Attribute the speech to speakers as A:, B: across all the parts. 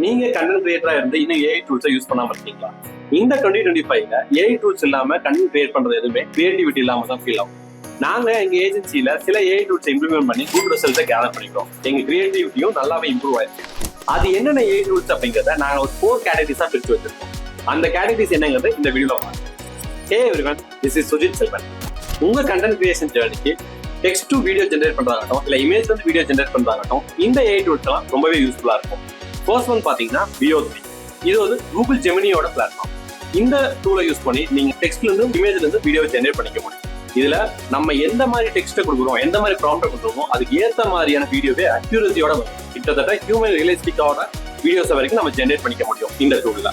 A: நீங்க கண்டென்ட் கிரியேட்டரா இருந்து இன்னும் ஏஐ டூல்ஸை யூஸ் பண்ணாம இருக்கீங்களா? இந்த 2025ல ஏஐ டூல்ஸ் இல்லாம கண்டென்ட் கிரியேட் பண்றது எதுவுமே கிரியேட்டிவிட்டி இல்லாம தான் ஃபீல் ஆகும். நாங்க எங்க ஏஜென்சியில சில ஏஐ டூல்ஸ் இம்ப்ளிமெண்ட் பண்ணி குட் ரிசல்ட்ஸை கேதர் பண்ணிக்கிறோம். எங்க கிரியேட்டிவிட்டியும் நல்லாவே இம்ப்ரூவ் ஆயிடுச்சு. அது என்னென்ன ஏஐ டூல்ஸ் அப்படிங்கிறத நாங்க ஒரு 4 கேட்டகரிஸா பிரிச்சு வச்சிருக்கோம். அந்த கேட்டகரிஸ் என்னங்கிறது இந்த வீடியோல பாருங்க. Hey everyone, this is Sujit Selvan. உங்க கண்டென்ட் கிரியேஷன் ஜர்னிக்கு டெக்ஸ்ட் டு வீடியோ ஜென்ரேட் பண்றதாகட்டும் இல்ல இமேஜ் வந்து வீடியோ ஜென்ரேட் பண்றதாகட்டும் இந்த ஏஐ டூல்ஸ் எல்லாம் ரொம்பவே யூஸ்ஃபுல்லா இருக்கும். ஃபர்ஸ்ட் ஒன் பாத்தீங்கன்னா VO3. இது வந்து கூகுள் ஜெமினியோட பிளாட்ஃபார்ம். இந்த டூலை யூஸ் பண்ணி நீங்க டெக்ஸ்ட்ல இருந்து இமேஜ்ல இருந்து வீடியோ ஜென்ரேட் பண்ணிக்க முடியும். இதுல நம்ம எந்த மாதிரி டெக்ஸ்ட்டை கொடுக்குறோம், எந்த மாதிரி ப்ராம்ப்டை கொடுக்குறோமோ அதுக்கு ஏற்ற மாதிரியான வீடியோவே அக்யூரசியோட வரும். கிட்டத்தட்ட ஹியூமன் ரியலிஸ்டிக்கான வீடியோஸ் வரைக்கும் நம்ம ஜென்ரேட் பண்ணிக்க முடியும் இந்த டூல்ல.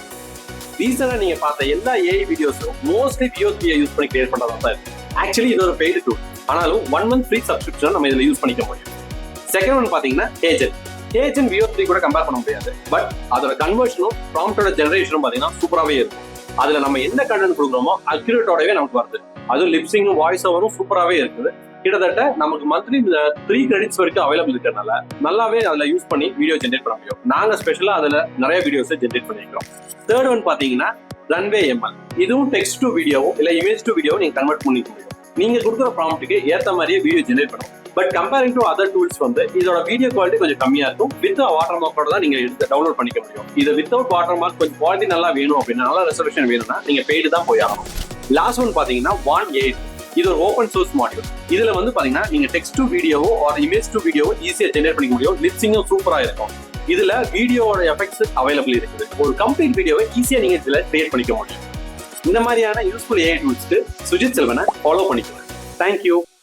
A: ரீசனா நீங்க பார்த்த எல்லா ஏஐ வீடியோஸும் மோஸ்ட்லி VO3 யூஸ் பண்ணி கிரியேட் பண்றதா தான் இருக்கு. ஆக்சுவலி இது ஒரு பெய்டு டூல். ஆனாலும் 1 month ஃப்ரீ சப்ஸ்கிரிப்ஷன் நம்ம இதுல யூஸ் பண்ணிக்க முடியும். செகண்ட் ஒன் பாத்தீங்கன்னா ஏஜென்ட் VO3 கூட கம்பேர் பண்ண முடியாது. பட் அதோட கன்வர்ஷனும் ப்ராம்ப்டோட ஜெனரேஷனும் பாத்தீங்கன்னா சூப்பராகவே இருக்கும். அதுல நம்ம எந்த கண்டென்ட் கொடுக்குறோமோ அக்யூரேட்டோடவே நமக்கு வருது. அதுவும் லிப்சிங்கும் வாய்ஸ் ஓவரும் சூப்பராகவே இருக்குது. கிட்டத்தட்ட நமக்கு மந்த்லி 3 credits வரைக்கும் அவைலபிள் இருக்கிறதுனால நல்லாவே அதுல யூஸ் பண்ணி வீடியோ ஜென்ரேட் பண்ண முடியும். நாங்க ஸ்பெஷலா அதுல நிறைய வீடியோஸ் ஜென்ரேட் பண்ணிருக்கோம். தேர்ட் ஒன் பாத்தீங்கன்னா ரன்வே ML. இதுவும் டெக்ஸ்ட் டு வீடியோவோ இல்ல இமேஜ் டு வீடியோவோ நீங்க கன்வெர்ட் பண்ணிக்க முடியும். நீங்க கொடுக்குற ப்ராம்ப்ட்டுக்கு ஏற்ற மாதிரியே வீடியோ ஜென்ரேட் பண்ணும். But comparing to other tools வந்து இதோட வீடியோ குவாலிட்டி கொஞ்சம் கம்மியா இருக்கும். வித் வாட்டர் மார்க்கோட தான் நீங்க எடுத்து டவுன்லோட் பண்ணிக்க முடியும். இது வித்தவுட் வாட்டர் மார்க் கொஞ்சம் குவாலிட்டி நல்லா வேணும் அப்படின்னா, நல்ல ரெசல்யூஷன் வேணும்னா நீங்க பெய்டு தான் போய் ஆகணும். லாஸ்ட் ஒன் பாத்தீங்கன்னா OneAI. இது ஒரு ஓப்பன் சோர்ஸ் மாடியூல். இதுல வந்து பாத்தீங்கன்னா நீங்க டெக்ஸ்ட் டு வீடியோவோ ஒரு இமேஜ் டு வீடியோவோ ஈஸியா ஜென்ரேட் பண்ணிக்க முடியும். லிப்சிங்கும் சூப்பரா இருக்கும். இதுல வீடியோவோட எஃபெக்ட்ஸ் அவைலபிள் இருக்குது. ஒரு கம்ப்ளீட் வீடியோவை ஈஸியா நீங்க இதுல கிரியேட் பண்ணிக்க முடியும். இந்த மாதிரியான யூஸ்ஃபுல் ஏஐ டூல்ஸ்க்கு சுஜித் செல்வனை ஃபாலோ பண்ணிக்கோங்க. தேங்க்யூ.